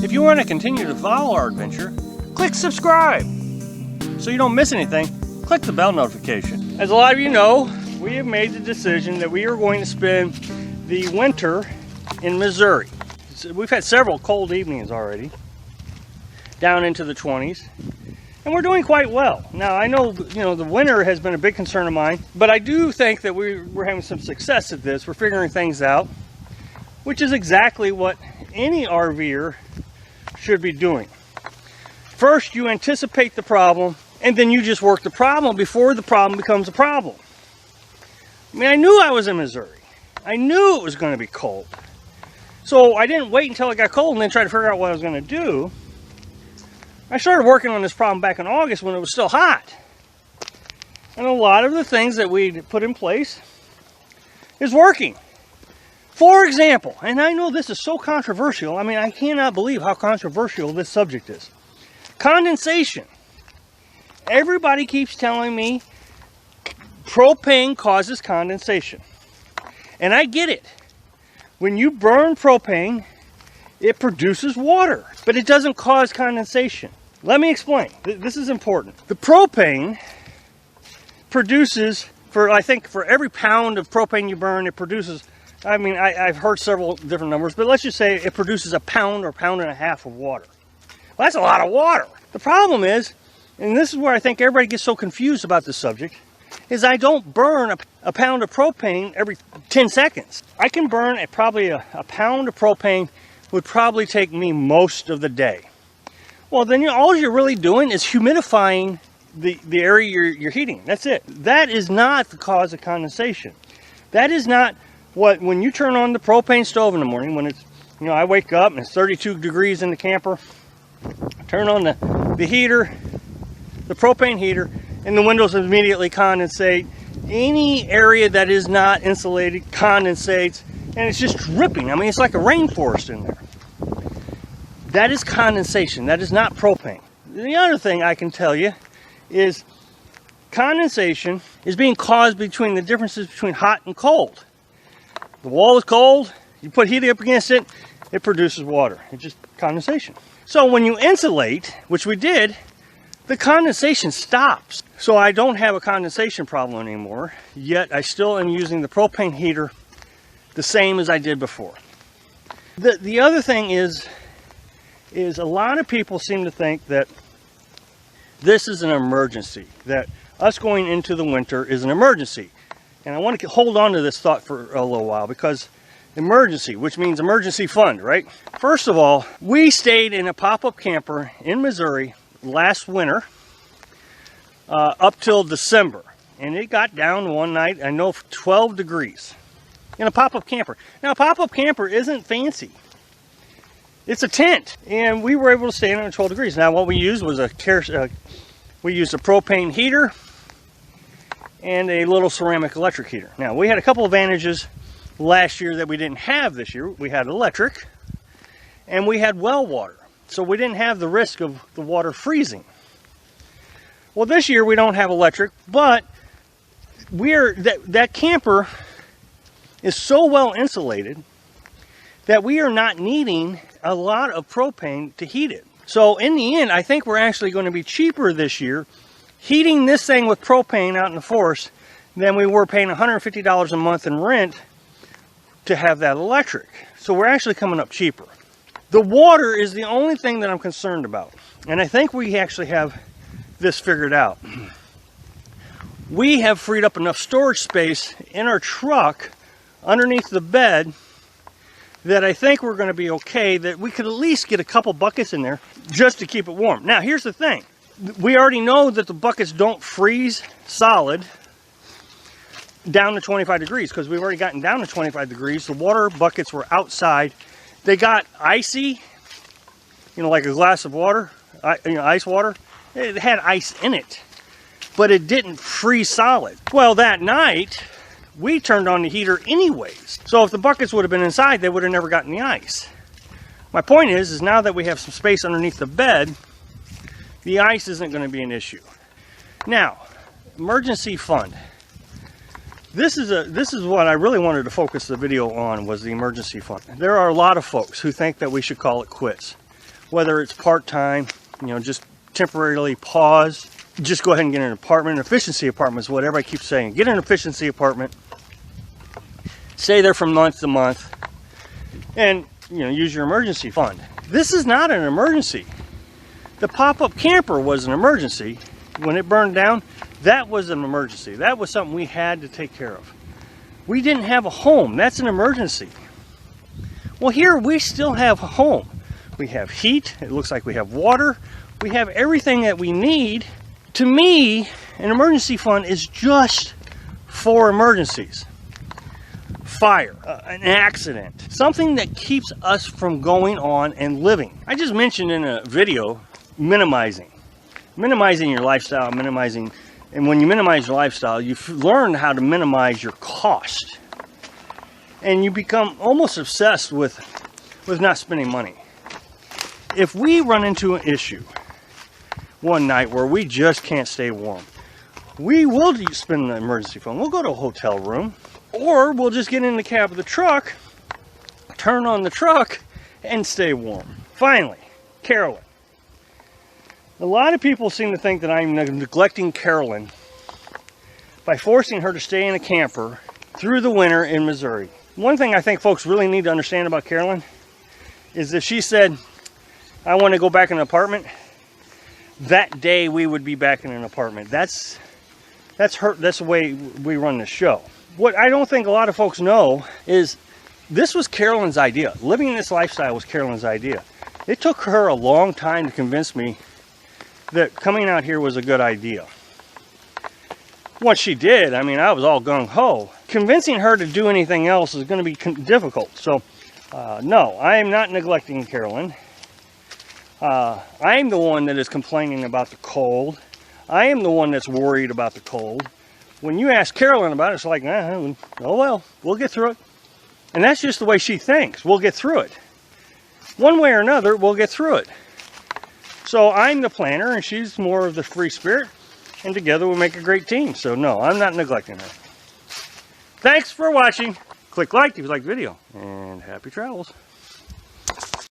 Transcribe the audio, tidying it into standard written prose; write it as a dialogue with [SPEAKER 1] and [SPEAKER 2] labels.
[SPEAKER 1] If you want to continue to follow our adventure, click subscribe. So you don't miss anything, click the bell notification. As a lot of you know, we have made the decision that we are going to spend the winter in Missouri. So we've had several cold evenings already, down into the 20s, and we're doing quite well. Now, I know, the winter has been a big concern of mine, but I do think that we're having some success at this. We're figuring things out, which is exactly what any RVer should be doing. First, you anticipate the problem, and then you just work the problem before the problem becomes a problem. I mean, I knew I was in Missouri. I knew it was going to be cold. So I didn't wait until it got cold and then try to figure out what I was going to do. I started working on this problem back in August when it was still hot. And a lot of the things that we put in place is working. For example, and I know this is so controversial, I mean, I cannot believe how controversial this subject is. Condensation. Everybody keeps telling me propane causes condensation. And I get it. When you burn propane, it produces water, but it doesn't cause condensation. Let me explain. This is important. The propane produces, I think for every pound of propane you burn, it produces, I mean, I've heard several different numbers, but let's just say it produces a pound or pound and a half of water. Well, that's a lot of water. The problem is, and this is where I think everybody gets so confused about this subject, is I don't burn a pound of propane every 10 seconds. I can burn probably a pound of propane would probably take me most of the day. Well, then all you're really doing is humidifying the area you're heating. That's it. That is not the cause of condensation. That is not when you turn on the propane stove in the morning, when it's, I wake up and it's 32 degrees in the camper, turn on the heater, the propane heater, and the windows immediately condensate. Any area that is not insulated condensates, and it's just dripping. I mean, it's like a rainforest in there. That is condensation. That is not propane. The other thing I can tell you is condensation is being caused between the differences between hot and cold. The wall is cold, you put heat up against it, it produces water. It's just condensation. So when you insulate, which we did, the condensation stops. So I don't have a condensation problem anymore, yet I still am using the propane heater the same as I did before. The other thing is a lot of people seem to think that this is an emergency, that us going into the winter is an emergency. And I want to hold on to this thought for a little while, because emergency, which means emergency fund, right? First of all, we stayed in a pop-up camper in Missouri last winter up till December, and it got down one night, I know, 12 degrees in a pop-up camper. Now, a pop-up camper isn't fancy. It's a tent, and we were able to stay in it at 12 degrees. Now, what we used was we used a propane heater and a little ceramic electric heater. Now, we had a couple advantages last year that we didn't have this year. We had electric, and we had well water, so we didn't have the risk of the water freezing. Well, this year we don't have electric, but that camper is so well insulated that we are not needing a lot of propane to heat it. So in the end, I think we're actually going to be cheaper this year heating this thing with propane out in the forest than we were paying $150 a month in rent to have that electric. So we're actually coming up cheaper. The water is the only thing that I'm concerned about, and I think we actually have this figured out. We have freed up enough storage space in our truck underneath the bed that I think we're going to be okay, that we could at least get a couple buckets in there just to keep it warm. Now, here's the thing. We already know that the buckets don't freeze solid down to 25 degrees because we've already gotten down to 25 degrees. The water buckets were outside. They got icy, like a glass of water, ice water. It had ice in it, but it didn't freeze solid. Well, that night, we turned on the heater anyways. So if the buckets would have been inside, they would have never gotten the ice. My point is now that we have some space underneath the bed, the ice isn't going to be an issue. Now, emergency fund. This is what I really wanted to focus the video on, was the emergency fund. There are a lot of folks who think that we should call it quits. whether it's part-time, you know, just temporarily pause, just go ahead and get an apartment. An efficiency apartment is what everybody keeps saying. Get an efficiency apartment, stay there from month to month, and, you know, use your emergency fund. This is not an emergency. The pop-up camper was an emergency. When it burned down, that was an emergency. That was something we had to take care of. We didn't have a home. That's an emergency. Well, here we still have a home. We have heat. It looks like we have water. We have everything that we need. To me, an emergency fund is just for emergencies. Fire, an accident, something that keeps us from going on and living. I just mentioned in a video minimizing your lifestyle, and when you minimize your lifestyle, you've learned how to minimize your cost, and you become almost obsessed with not spending money. If we run into an issue one night where we just can't stay warm, we will spend the emergency fund. We'll go to a hotel room, or we'll just get in the cab of the truck, turn on the truck, and stay warm. Finally, Carolyn. A lot of people seem to think that I'm neglecting Carolyn by forcing her to stay in a camper through the winter in Missouri. One thing I think folks really need to understand about Carolyn is if she said, I want to go back in an apartment, that day we would be back in an apartment. That's the way we run the show. What I don't think a lot of folks know is this was Carolyn's idea. Living this lifestyle was Carolyn's idea. It took her a long time to convince me that coming out here was a good idea. Once she did, I mean, I was all gung-ho. Convincing her to do anything else is going to be difficult. So, no, I am not neglecting Carolyn. I am the one that is complaining about the cold. I am the one that's worried about the cold. When you ask Carolyn about it, it's like, oh well, we'll get through it. And that's just the way she thinks. We'll get through it. One way or another, we'll get through it. So I'm the planner, and she's more of the free spirit, and together we'll make a great team. So no, I'm not neglecting her. Thanks for watching. Click like if you like the video, and happy travels.